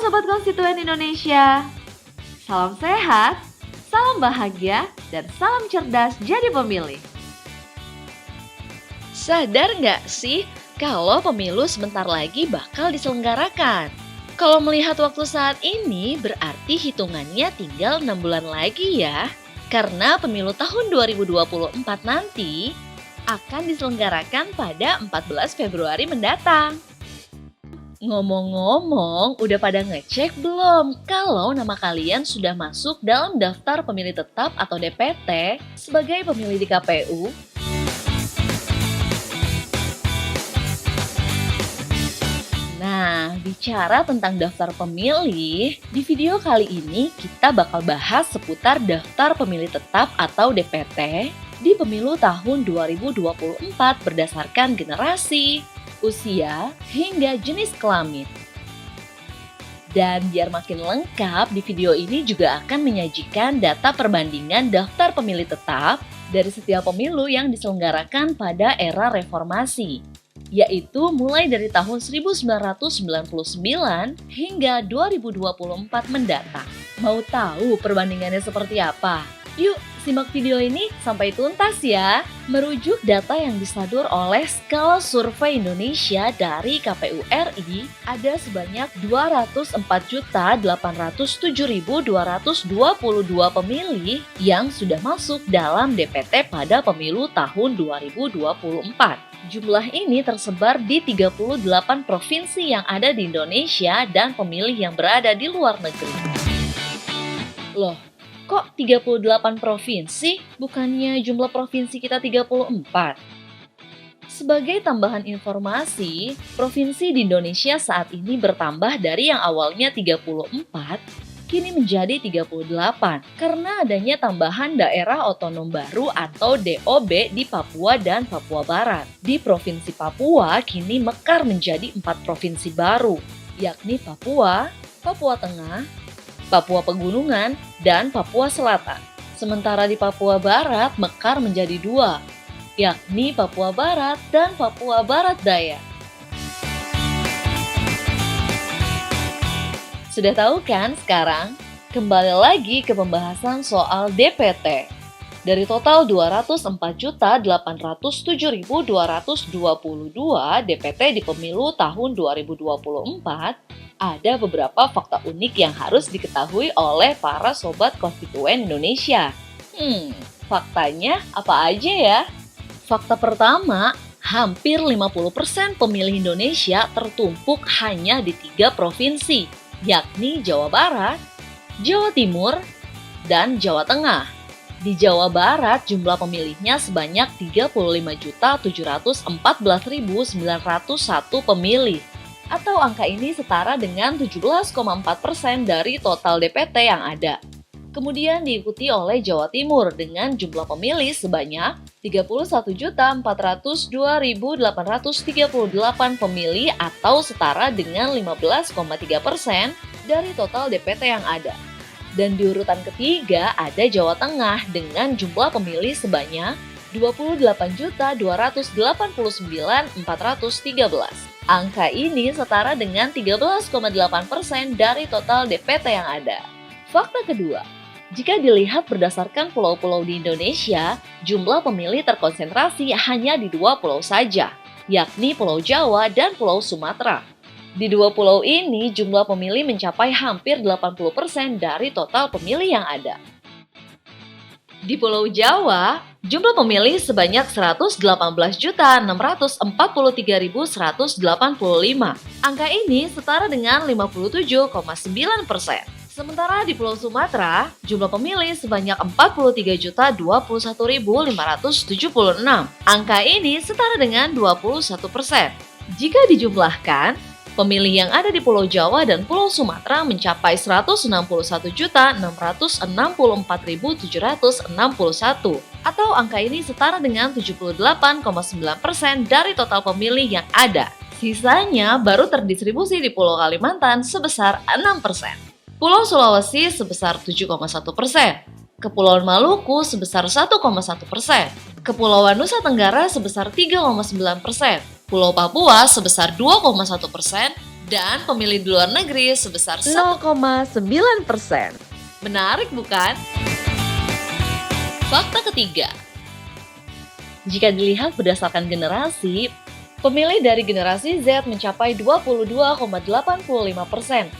Sobat Konstituen Indonesia, salam sehat, salam bahagia, dan salam cerdas jadi pemilih. Sadar nggak sih kalau pemilu sebentar lagi bakal diselenggarakan? Kalau melihat waktu saat ini berarti hitungannya tinggal 6 bulan lagi ya. Karena pemilu tahun 2024 nanti akan diselenggarakan pada 14 Februari mendatang. Ngomong-ngomong, udah pada ngecek belum kalau nama kalian sudah masuk dalam daftar pemilih tetap atau DPT sebagai pemilih di KPU? Nah, bicara tentang daftar pemilih, di video kali ini kita bakal bahas seputar daftar pemilih tetap atau DPT di pemilu tahun 2024 berdasarkan generasi, usia, hingga jenis kelamin. Dan biar makin lengkap, di video ini juga akan menyajikan data perbandingan daftar pemilih tetap dari setiap pemilu yang diselenggarakan pada era reformasi, yaitu mulai dari tahun 1999 hingga 2024 mendatang. Mau tahu perbandingannya seperti apa? Yuk, simak video ini sampai tuntas ya. Merujuk data yang disadur oleh Skala Survei Indonesia dari KPU RI, ada sebanyak 204.807.222 pemilih yang sudah masuk dalam DPT pada pemilu tahun 2024. Jumlah ini tersebar di 38 provinsi yang ada di Indonesia dan pemilih yang berada di luar negeri. Loh, kok 38 provinsi? Bukannya jumlah provinsi kita 34? Sebagai tambahan informasi, provinsi di Indonesia saat ini bertambah dari yang awalnya 34 kini menjadi 38 karena adanya tambahan daerah otonom baru atau DOB di Papua dan Papua Barat. Di Provinsi Papua kini mekar menjadi 4 provinsi baru, yakni Papua, Papua Tengah, Papua Pegunungan, dan Papua Selatan. Sementara di Papua Barat mekar menjadi 2, yakni Papua Barat dan Papua Barat Daya. Sudah tahu kan sekarang? Kembali lagi ke pembahasan soal DPT. Dari total 204.807.222 DPT di pemilu tahun 2024, ada beberapa fakta unik yang harus diketahui oleh para sobat konstituen Indonesia. Faktanya apa aja ya? Fakta pertama, hampir 50% pemilih Indonesia tertumpuk hanya di 3 provinsi, yakni Jawa Barat, Jawa Timur, dan Jawa Tengah. Di Jawa Barat, jumlah pemilihnya sebanyak 35.714.901 pemilih, atau angka ini setara dengan 17,4% dari total DPT yang ada. Kemudian diikuti oleh Jawa Timur dengan jumlah pemilih sebanyak 31.402.838 pemilih atau setara dengan 15,3% dari total DPT yang ada. Dan di urutan ketiga ada Jawa Tengah dengan jumlah pemilih sebanyak 28.289.413. Angka ini setara dengan 13,8% dari total DPT yang ada. Fakta kedua, jika dilihat berdasarkan pulau-pulau di Indonesia, jumlah pemilih terkonsentrasi hanya di 2 pulau saja, yakni Pulau Jawa dan Pulau Sumatera. Di 2 pulau ini, jumlah pemilih mencapai hampir 80% dari total pemilih yang ada. Di Pulau Jawa, jumlah pemilih sebanyak 118.643.185. Angka ini setara dengan 57,9%. Sementara di Pulau Sumatera, jumlah pemilih sebanyak 43.021.576. Angka ini setara dengan 21%. Jika dijumlahkan, pemilih yang ada di Pulau Jawa dan Pulau Sumatera mencapai 161.664.761 atau angka ini setara dengan 78,9% dari total pemilih yang ada. Sisanya baru terdistribusi di Pulau Kalimantan sebesar 6%. Pulau Sulawesi sebesar 7,1%, Kepulauan Maluku sebesar 1,1%, Kepulauan Nusa Tenggara sebesar 3,9%, Pulau Papua sebesar 2,1%, Dan pemilih di luar negeri sebesar 0,9%. Menarik bukan? Fakta ketiga, jika dilihat berdasarkan generasi, pemilih dari generasi Z mencapai 22,85%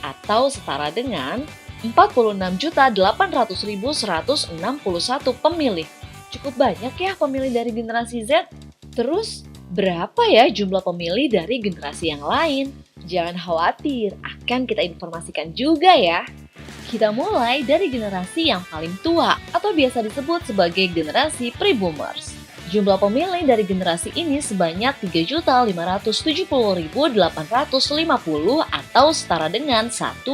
atau setara dengan 46.800.161 pemilih. Cukup banyak ya pemilih dari generasi Z. Terus, berapa ya jumlah pemilih dari generasi yang lain? Jangan khawatir, akan kita informasikan juga ya. Kita mulai dari generasi yang paling tua atau biasa disebut sebagai generasi pre-boomers. Jumlah pemilih dari generasi ini sebanyak 3.570.850 atau setara dengan 1,74%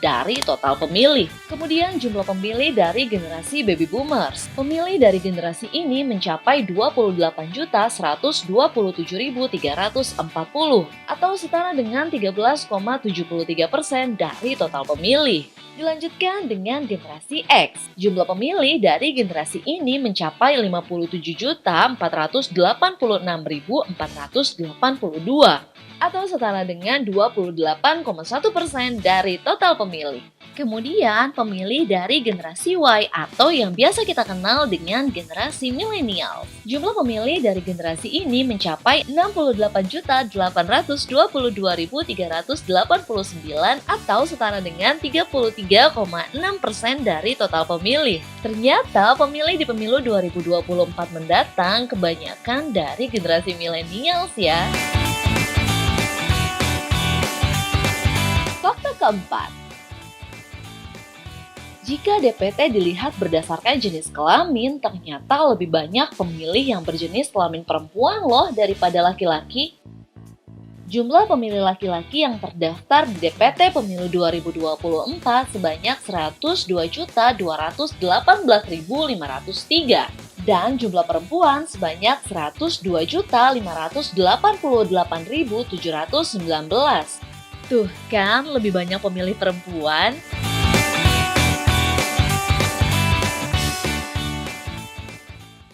dari total pemilih. Kemudian jumlah pemilih dari generasi baby boomers. Pemilih dari generasi ini mencapai 28.127.340 atau setara dengan 13,73% dari total pemilih. Dilanjutkan dengan generasi X. Jumlah pemilih dari generasi ini mencapai 57.486.482 atau setara dengan 28,1% dari total pemilih. Kemudian pemilih dari generasi Y atau yang biasa kita kenal dengan generasi milenial. Jumlah pemilih dari generasi ini mencapai 68.822.389 atau setara dengan 33,6% dari total pemilih. Ternyata pemilih di pemilu 2024 mendatang kebanyakan dari generasi milenials ya. Fakta keempat, jika DPT dilihat berdasarkan jenis kelamin, ternyata lebih banyak pemilih yang berjenis kelamin perempuan loh daripada laki-laki. Jumlah pemilih laki-laki yang terdaftar di DPT Pemilu 2024 sebanyak 102.218.503 dan jumlah perempuan sebanyak 102.588.719. Tuh kan, lebih banyak pemilih perempuan.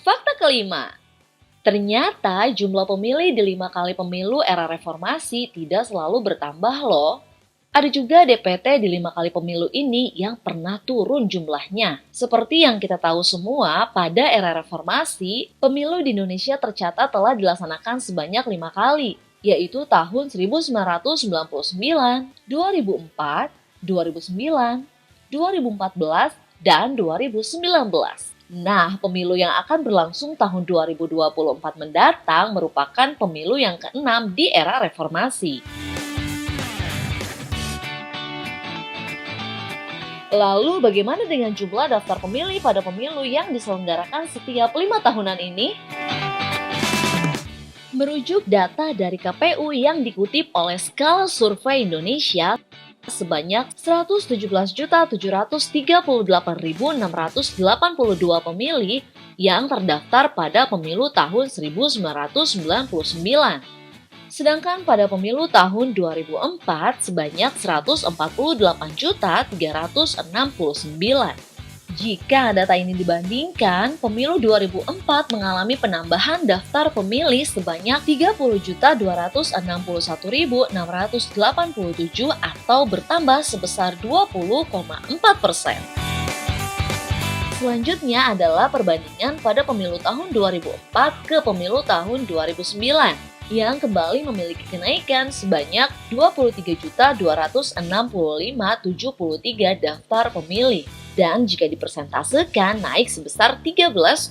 Fakta kelima, ternyata jumlah pemilih di 5 kali pemilu era reformasi tidak selalu bertambah loh. Ada juga DPT di 5 kali pemilu ini yang pernah turun jumlahnya. Seperti yang kita tahu semua, pada era reformasi, pemilu di Indonesia tercatat telah dilaksanakan sebanyak 5 kali, yaitu tahun 1999, 2004, 2009, 2014, dan 2019. Nah, pemilu yang akan berlangsung tahun 2024 mendatang merupakan pemilu yang ke-6 di era reformasi. Lalu bagaimana dengan jumlah daftar pemilih pada pemilu yang diselenggarakan setiap 5 tahunan ini? Merujuk data dari KPU yang dikutip oleh Skala Survei Indonesia, sebanyak 117.738.682 pemilih yang terdaftar pada pemilu tahun 1999. Sedangkan pada pemilu tahun 2004 sebanyak 148.369. Jika data ini dibandingkan, pemilu 2004 mengalami penambahan daftar pemilih sebanyak 30.261.687 atau bertambah sebesar 20,4%. Selanjutnya adalah perbandingan pada pemilu tahun 2004 ke pemilu tahun 2009 yang kembali memiliki kenaikan sebanyak 23.265.073 daftar pemilih. Dan jika dipersentasekan naik sebesar 13,6%.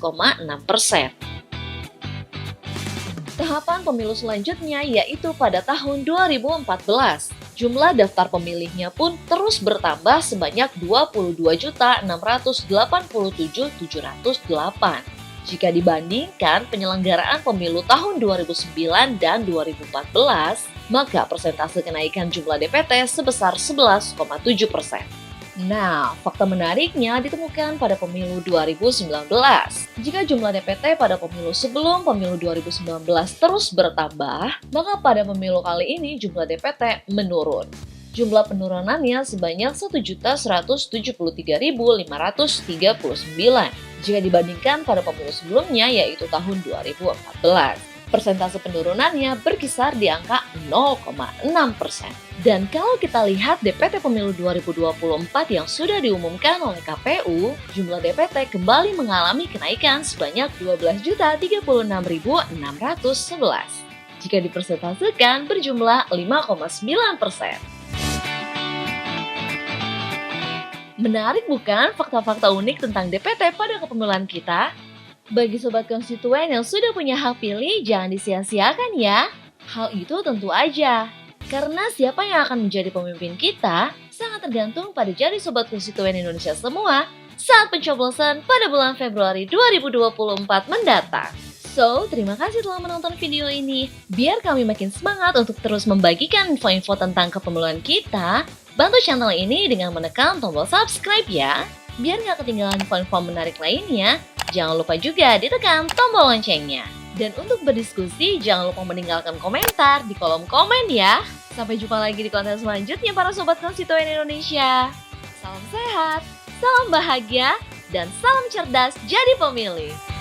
Tahapan pemilu selanjutnya yaitu pada tahun 2014. Jumlah daftar pemilihnya pun terus bertambah sebanyak 22.687.708. Jika dibandingkan penyelenggaraan pemilu tahun 2009 dan 2014, maka persentase kenaikan jumlah DPT sebesar 11,7%. Nah, fakta menariknya ditemukan pada pemilu 2019. Jika jumlah DPT pada pemilu sebelum pemilu 2019 terus bertambah, maka pada pemilu kali ini jumlah DPT menurun. Jumlah penurunannya sebanyak 1.173.539 jika dibandingkan pada pemilu sebelumnya yaitu tahun 2014. Persentase penurunannya berkisar di angka 0,6%. Dan kalau kita lihat DPT Pemilu 2024 yang sudah diumumkan oleh KPU, jumlah DPT kembali mengalami kenaikan sebanyak 12.036.611. Jika dipersentasikan berjumlah 5,9%. Menarik bukan fakta-fakta unik tentang DPT pada kepemiluan kita? Bagi sobat konstituen yang sudah punya hak pilih, jangan disia-siakan ya. Hal itu tentu aja. Karena siapa yang akan menjadi pemimpin kita sangat tergantung pada jadi sobat konstituen Indonesia semua saat pencoblosan pada bulan Februari 2024 mendatang. So, terima kasih telah menonton video ini. Biar kami makin semangat untuk terus membagikan info-info tentang kepemiluan kita, bantu channel ini dengan menekan tombol subscribe ya. Biar nggak ketinggalan info-info menarik lainnya, jangan lupa juga ditekan tombol loncengnya. Dan untuk berdiskusi, jangan lupa meninggalkan komentar di kolom komen ya. Sampai jumpa lagi di konten selanjutnya para Sobat Konstituen Indonesia. Salam sehat, salam bahagia, dan salam cerdas jadi pemilih.